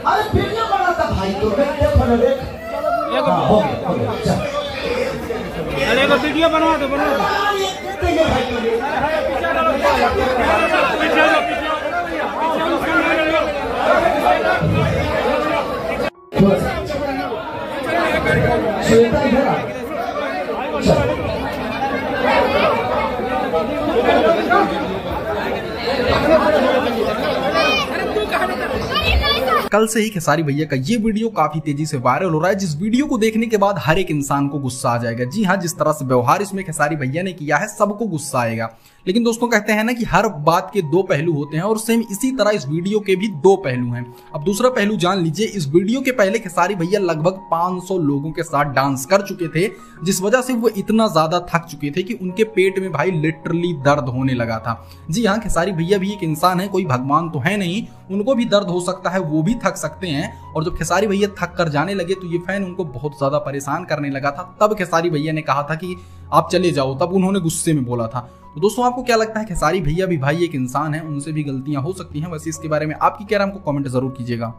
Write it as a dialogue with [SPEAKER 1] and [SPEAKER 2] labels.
[SPEAKER 1] अरे वीडियो बनाता भाई तो देखो ना देख। हाँ, हो गया चल।
[SPEAKER 2] अरे एक वीडियो बनवा दो
[SPEAKER 1] श्वेता इधर आ। चल।
[SPEAKER 3] कल से ही खेसारी भैया का ये वीडियो काफी तेजी से वायरल हो रहा है, जिस वीडियो को देखने के बाद हर एक इंसान को गुस्सा आ जाएगा। जी हाँ, जिस तरह से व्यवहार इसमें खेसारी भैया ने किया है सबको गुस्सा आएगा। लेकिन दोस्तों कहते हैं ना कि हर बात के दो पहलू होते हैं और सेम इसी तरह इस वीडियो के भी दो पहलू हैं। अब दूसरा पहलू जान लीजिए। इस वीडियो के पहले खेसारी भैया लगभग 500 लोगों के साथ डांस कर चुके थे, जिस वजह से वो इतना ज्यादा थक चुके थे कि उनके पेट में भाई लिटरली दर्द होने लगा था। जी हाँ, खेसारी भैया भी एक इंसान है, कोई भगवान तो है नहीं, उनको भी दर्द हो सकता है, वो भी थक सकते हैं। और जब खेसारी भैया थक कर जाने लगे तो ये फैन उनको बहुत ज्यादा परेशान करने लगा था। तब खेसारी भैया ने कहा था कि आप चले जाओ, तब उन्होंने गुस्से में बोला था। तो दोस्तों आपको क्या लगता है? खेसारी भैया भी भाई एक इंसान है, उनसे भी गलतियां हो सकती हैं। वैसे इसके बारे में आपकी क्या राय, हमको कमेंट जरूर कीजिएगा।